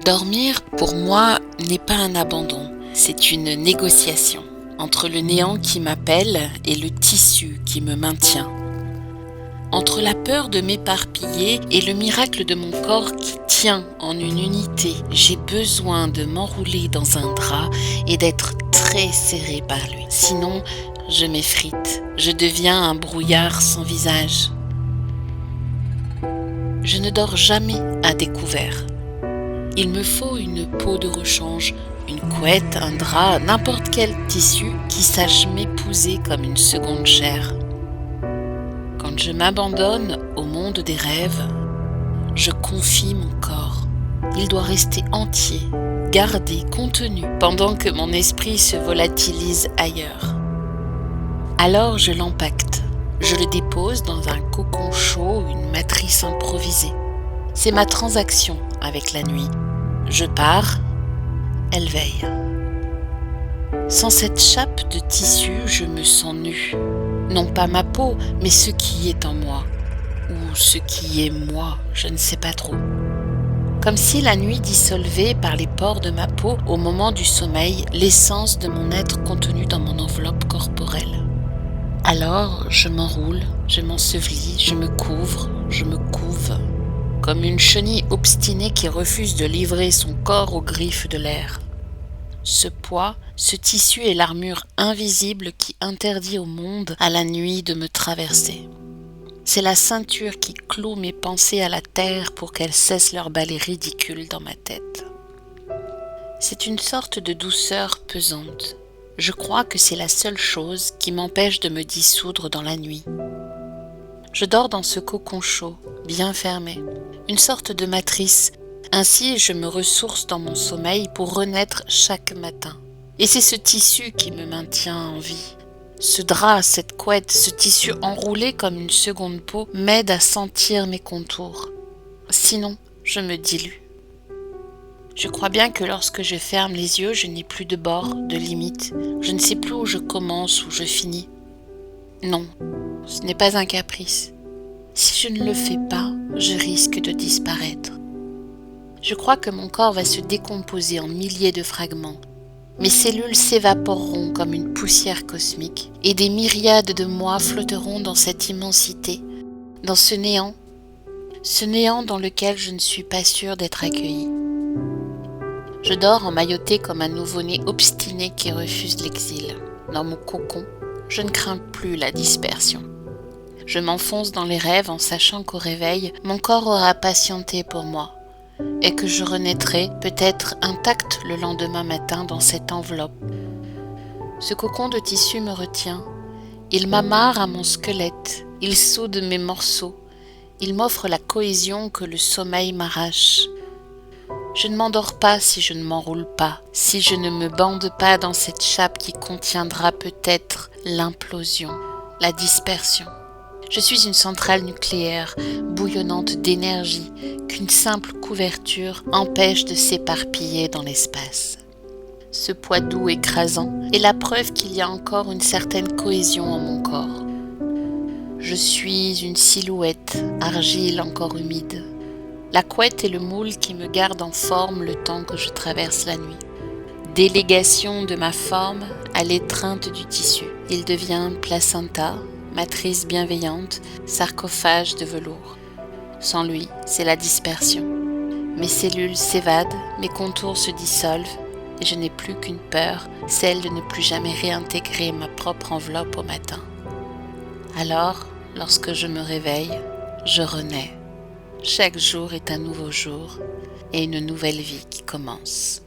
Dormir, pour moi, n'est pas un abandon, c'est une négociation entre le néant qui m'appelle et le tissu qui me maintient. Entre la peur de m'éparpiller et le miracle de mon corps qui tient en une unité, j'ai besoin de m'enrouler dans un drap et d'être très serré par lui. Sinon, je m'effrite, je deviens un brouillard sans visage. Je ne dors jamais à découvert. Il me faut une peau de rechange, une couette, un drap, n'importe quel tissu qui sache m'épouser comme une seconde chair. Quand je m'abandonne au monde des rêves, je confie mon corps. Il doit rester entier, gardé, contenu, pendant que mon esprit se volatilise ailleurs. Alors je l'empacte, je le dépose dans un cocon chaud, une matrice improvisée. C'est ma transaction avec la nuit. Je pars, elle veille. Sans cette chape de tissu, je me sens nue. Non pas ma peau, mais ce qui est en moi. Ou ce qui est moi, je ne sais pas trop. Comme si la nuit dissolvait par les pores de ma peau, au moment du sommeil, l'essence de mon être contenue dans mon enveloppe corporelle. Alors, je m'enroule, je m'ensevelis, je me couvre, je me couve, comme une chenille obstinée qui refuse de livrer son corps aux griffes de l'air. Ce poids, ce tissu est l'armure invisible qui interdit au monde, à la nuit, de me traverser. C'est la ceinture qui cloue mes pensées à la terre pour qu'elles cessent leur balai ridicule dans ma tête. C'est une sorte de douceur pesante. Je crois que c'est la seule chose qui m'empêche de me dissoudre dans la nuit. Je dors dans ce cocon chaud, bien fermé, une sorte de matrice. Ainsi, je me ressource dans mon sommeil pour renaître chaque matin. Et c'est ce tissu qui me maintient en vie. Ce drap, cette couette, ce tissu enroulé comme une seconde peau m'aide à sentir mes contours. Sinon, je me dilue. Je crois bien que lorsque je ferme les yeux, je n'ai plus de bords, de limites. Je ne sais plus où je commence, où je finis. Non, ce n'est pas un caprice. Si je ne le fais pas, je risque de disparaître. Je crois que mon corps va se décomposer en milliers de fragments. Mes cellules s'évaporeront comme une poussière cosmique et des myriades de moi flotteront dans cette immensité, dans ce néant dans lequel je ne suis pas sûre d'être accueillie. Je dors emmaillottée comme un nouveau-né obstiné qui refuse l'exil. Dans mon cocon, je ne crains plus la dispersion. Je m'enfonce dans les rêves en sachant qu'au réveil, mon corps aura patienté pour moi et que je renaîtrai peut-être intacte le lendemain matin dans cette enveloppe. Ce cocon de tissu me retient. Il m'amarre à mon squelette. Il soude mes morceaux. Il m'offre la cohésion que le sommeil m'arrache. Je ne m'endors pas si je ne m'enroule pas, si je ne me bande pas dans cette chape qui contiendra peut-être l'implosion, la dispersion. Je suis une centrale nucléaire, bouillonnante d'énergie, qu'une simple couverture empêche de s'éparpiller dans l'espace. Ce poids doux écrasant est la preuve qu'il y a encore une certaine cohésion en mon corps. Je suis une silhouette, argile encore humide. La couette est le moule qui me garde en forme le temps que je traverse la nuit. Délégation de ma forme à l'étreinte du tissu. Il devient placenta, matrice bienveillante, sarcophage de velours. Sans lui, c'est la dispersion. Mes cellules s'évadent, mes contours se dissolvent, et je n'ai plus qu'une peur, celle de ne plus jamais réintégrer ma propre enveloppe au matin. Alors, lorsque je me réveille, je renais. Chaque jour est un nouveau jour et une nouvelle vie qui commence.